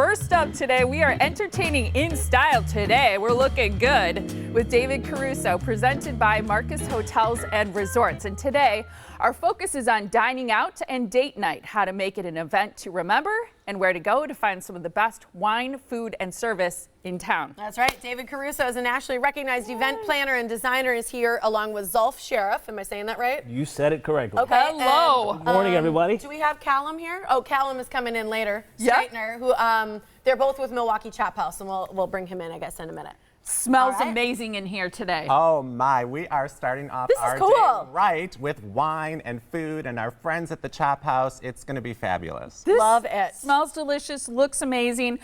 First up today, we are entertaining in style today. We're looking good with David Caruso, presented by Marcus Hotels and Resorts. And today, our focus is on dining out and date night, how to make it an event to remember and where to go to find some of the best wine, food, and service in town. That's right. David Caruso is a nationally recognized event planner and designer, is here along with Zulf, Shariff. Am I saying that right? You said it correctly. Okay. Hello. Good morning, everybody. Do we have Calum here? Oh, Calum is coming in later. Yep. Straightener, who they're both with Milwaukee ChopHouse, and we'll bring him in, I guess, in a minute. Smells All right. amazing in here today. Oh my, we are starting off This is our cool. day right with wine and food and our friends at the Chop House. It's going to be fabulous. This Love it. Smells delicious, looks amazing.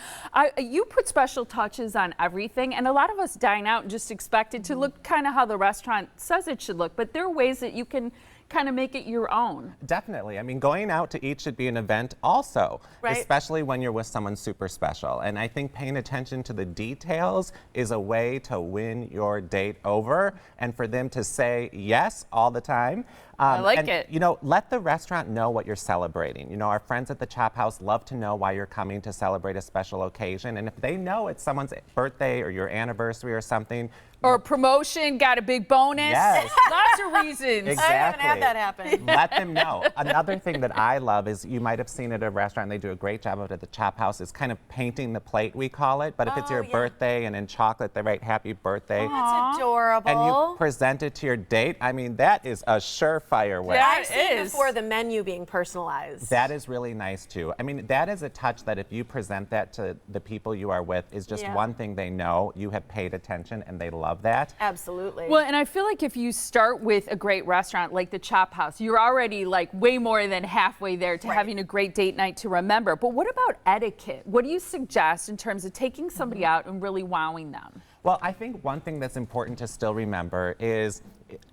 You put special touches on everything, and a lot of us dine out and just expect it to look kind of how the restaurant says it should look, but there are ways that you can kind of make it your own. Definitely. I mean, going out to eat should be an event also, Right. especially when you're with someone super special. And I think paying attention to the details is a way to win your date over and for them to say yes all the time. I like and, it. You know, let the restaurant know what you're celebrating. You know, our friends at the Chop House love to know why you're coming to celebrate a special occasion. And if they know it's someone's birthday or your anniversary or something, Or a promotion, got a big bonus. Yes. Lots of reasons. Exactly. I haven't had that happen. Let them know. Another thing that I love is you might have seen at a restaurant, they do a great job of it at the Chop House, is kind of painting the plate, we call it. But if it's your yeah. birthday and in chocolate, they write happy birthday. That's adorable. And you present it to your date, I mean, that is a surefire way. Yeah. I've seen is. before the menu being personalized. That is really nice too. I mean, that is a touch that if you present that to the people you are with is just Yeah. one thing they know. You have paid attention and they love that. Absolutely. Well, and I feel like if you start with a great restaurant like the Chop House, you're already like way more than halfway there to Right. having a great date night to remember. But what about etiquette? What do you suggest in terms of taking somebody out and really wowing them? Well, I think one thing that's important to still remember is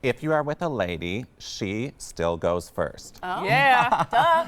if you are with a lady, she still goes first. Yeah.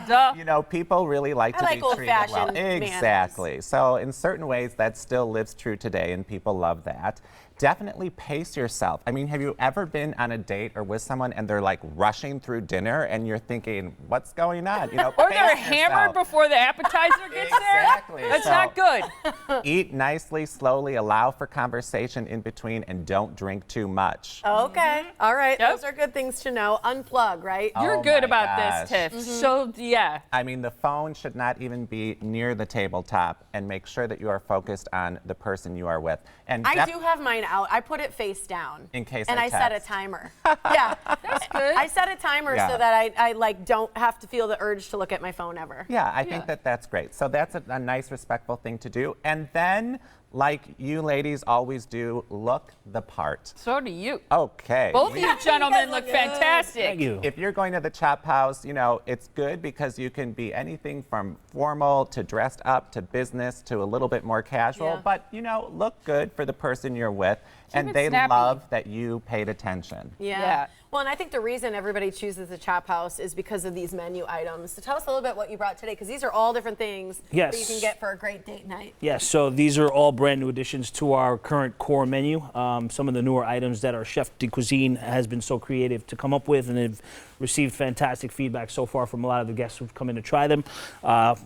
Duh. You know, people really like I to like be treated well. old-fashioned manners. Exactly. So in certain ways, that still lives true today, and people love that. Definitely pace yourself. I mean, have you ever been on a date or with someone and they're like rushing through dinner and you're thinking, what's going on? You know, Or pace they're yourself. hammered before the appetizer gets Exactly. there. That's So- not good. Eat nicely, slowly, allow for conversation in between, and don't drink too much. Okay. All right. Yep. Those are good things to know. Unplug, right? You're Oh good my about gosh. this, Tiff. So, yeah. I mean, the phone should not even be near the tabletop, and make sure that you are focused on the person you are with. And I do have mine out. I put it face down. In case And I I set a text. timer. Yeah. That's good. I set a timer Yeah. so that I like don't have to feel the urge to look at my phone ever. Yeah, I think that that's great. So that's a nice, respectful thing to do. And then, like you ladies always do, look the part. So do you. Okay. Both of you gentlemen look look good. fantastic. Thank you. If you're going to the Chop House, you know, it's good because you can be anything from formal to dressed up to business to a little bit more casual, Yeah. but, you know, look good for the person you're with. And it they snappy. love that you paid attention. Yeah. Well, and I think the reason everybody chooses the Chop House is because of these menu items. So tell us a little bit what you brought today, because these are all different things that you Yes. can get for a great date night. Yes, so these are all brand new additions to our current core menu. Some of the newer items that our chef de cuisine has been so creative to come up with, and they've received fantastic feedback so far from a lot of the guests who've come in to try them.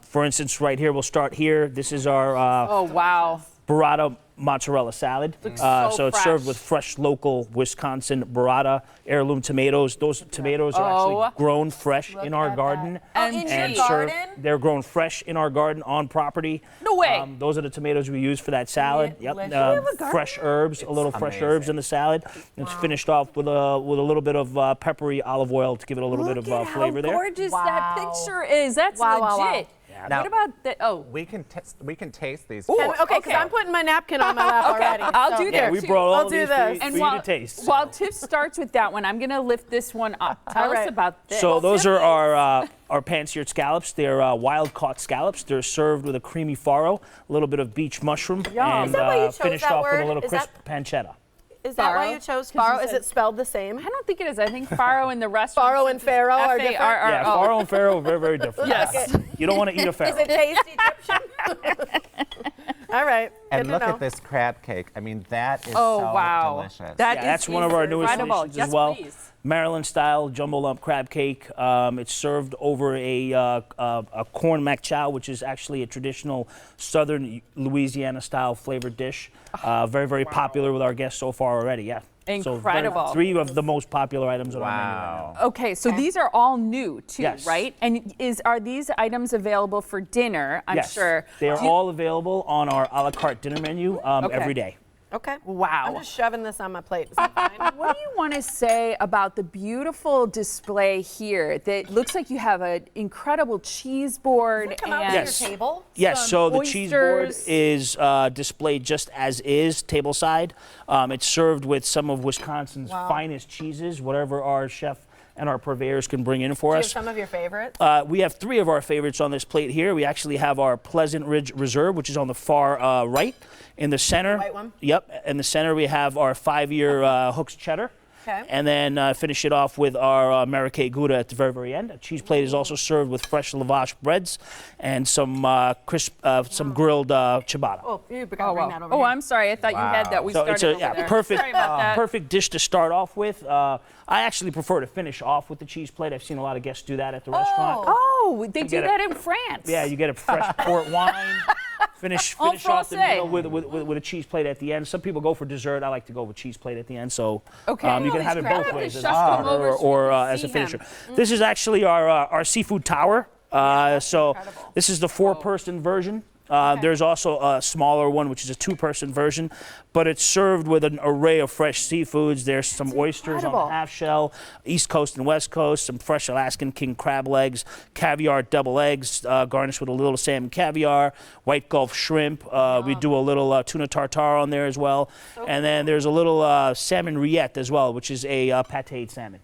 For instance, right here, we'll start here. This is our Oh, wow. Burrata mozzarella salad. so it's served fresh. with fresh local Wisconsin Burrata heirloom tomatoes. Those tomatoes are Oh. actually grown fresh in our at garden. that. Oh, in your and garden? They're grown fresh in our garden on property. No way. Those are the tomatoes we use for that salad. Yeah, Yep. delicious. Fresh herbs, a little fresh herbs in the salad. It's finished off with a little bit of peppery olive oil to give it a little bit of flavor there. How gorgeous that Wow. picture is. That's Wow, wow, legit. wow. Now- What about the, oh. We can taste these. Okay, because I'm putting my napkin on my lap already. I'll do Yeah, that we too. brought all I'll do these this. for And you while, to taste. while Tiff starts with that one, I'm going to lift this one up. Tell All us right. about this. So those are our pan-seared scallops. They're wild-caught scallops. They're served with a creamy farro, a little bit of beach mushroom, and Is that why you chose finished that off with a word? little Is crisp pancetta. Is that why Faro? you chose 'Cause you faro? Is said- it spelled the same? I don't think it is. I think faro and the restaurant. Faro and Pharaoh are different? Yeah, F-A-R-R-O. farro and farro are very, very different. Yes. You don't want to eat a farro. Is it taste Egyptian? All right. And Good look to know. at this crab cake. I mean, that is Oh, so wow. delicious. That's one of our newest incredible. additions Yes, as well. please. Maryland style jumbo lump crab cake. It's served over a corn mac chow, which is actually a traditional southern Louisiana style flavored dish. Very, very popular with our guests so far already. Yeah. Incredible. So 3 of the most popular items on our menu right now. Okay, so these are all new too, Yes. right? And are these items available for dinner? I'm Yes, sure. they are all available on our a la carte dinner menu every day. Okay. Wow. I'm just shoving this on my plate. Is that fine? What do you want to say about the beautiful display here? That looks like you have an incredible cheese board Does it come out and to Yes. your table? Yes, so the oysters. cheese board is displayed just as is, tableside. It's served with some of Wisconsin's finest cheeses, whatever our chef and our purveyors can bring in for Do you us. have some of your favorites? We have 3 of our favorites on this plate here. We actually have our Pleasant Ridge Reserve, which is on the far right. In the center, white one? Yep. In the center, we have our 5-year Hooks Cheddar. Okay. And then finish it off with our Marrakech Gouda at the very, very end. A cheese plate is also served with fresh lavash breads and some some grilled ciabatta. Oh, you gotta bring that over Oh, here. I'm sorry. I thought you had that. We So started it's a over there. perfect, Sorry about that. perfect dish to start off with. I actually prefer to finish off with the cheese plate. I've seen a lot of guests do that at the restaurant. Oh, they do get it. that in France. Yeah, you get a fresh port wine. Finish En off the français. meal with a cheese plate at the end. Some people go for dessert. I like to go with cheese plate at the end. So Okay. you can have it both Look at ways, the as a chef come starter over so or we can as a see finisher. him. This is actually our seafood tower. So incredible. this is the 4-person version. There's also a smaller one, which is a 2-person version, but it's served with an array of fresh seafoods. There's some oysters on incredible. the half shell, East Coast and West Coast, some fresh Alaskan king crab legs, caviar double eggs, garnished with a little salmon caviar, white Gulf shrimp. We do a little tuna tartare on there as well. And then there's a little salmon rillette as well, which is a pâtéed salmon.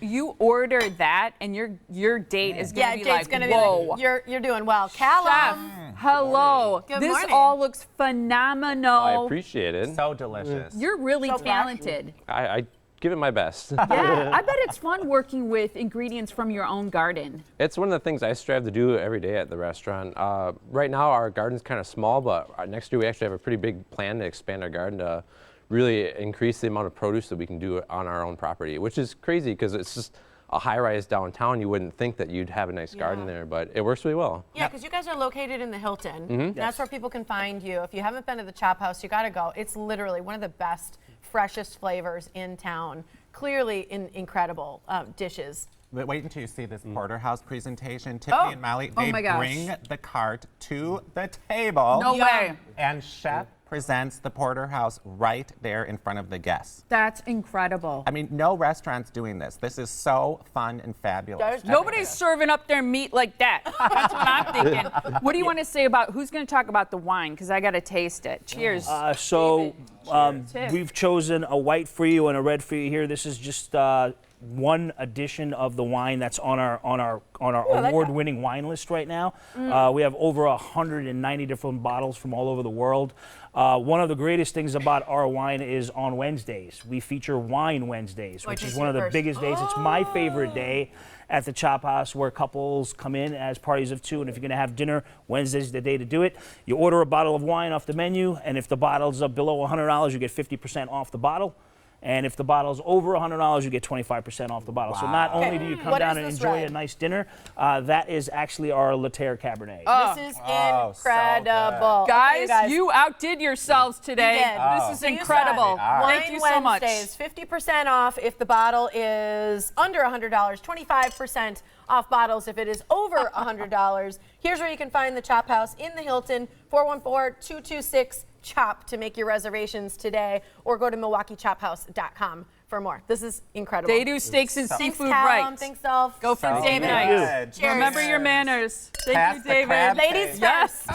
You order that, and your date is Yeah, gonna be Jade's like, gonna be whoa. like, you're doing well. Chef, Calum. hello. Good This morning. all looks phenomenal. I appreciate it. So delicious. You're really So talented. I give it my best. Yeah, I bet it's fun working with ingredients from your own garden. It's one of the things I strive to do every day at the restaurant. Right now our garden's kind of small, but next year we actually have a pretty big plan to expand our garden to really increase the amount of produce that we can do on our own property, which is crazy because it's just a high-rise downtown. You wouldn't think that you'd have a nice garden there, but it works really well. Yeah, because you guys are located in the Hilton. That's where people can find you. If you haven't been to the Chop House, you got to go. It's literally one of the best, freshest flavors in town. Clearly incredible dishes. But wait until you see this porterhouse presentation. Tiffany and Molly, Oh they my gosh. bring the cart to the table. No way. And chef presents the porterhouse right there in front of the guests. That's incredible. I mean, no restaurant's doing this. This is so fun and fabulous. Nobody's serving up their meat like that. That's what I'm thinking. What do you want to say about, who's going to talk about the wine? Because I got to taste it. Cheers. So Cheers. we've chosen a white for you and a red for you here. This is just one edition of the wine that's on our award-winning wine list right now. We have over 190 different bottles from all over the world. One of the greatest things about our wine is on Wednesdays. We feature Wine Wednesdays, which is one of the biggest days. It's my favorite day at the Chop House, where couples come in as parties of 2, and if you're going to have dinner, Wednesday's the day to do it. You order a bottle of wine off the menu, and if the bottle's below $100, you get 50% off the bottle. And if the bottle's over $100, you get 25% off the bottle. So not only do you come What down is and this enjoy red? a nice dinner, that is actually our Laterre Cabernet. This is so incredible. Guys, Okay, guys, you outdid yourselves today. did. This is So you incredible. said Thank you so much. Wednesdays, 50% off if the bottle is under $100, 25% off bottles if it is over $100. Here's where you can find the Chop House in the Hilton, 414-226-CHOP to make your reservations today, or go to MilwaukeeChopHouse.com for more. This is incredible. They do steaks and Thanks, seafood Calum. right. Thanks, Zulf. Go for So David. good. Cheers. Remember your manners. Thank Pass you, the David. crab Ladies cake. first.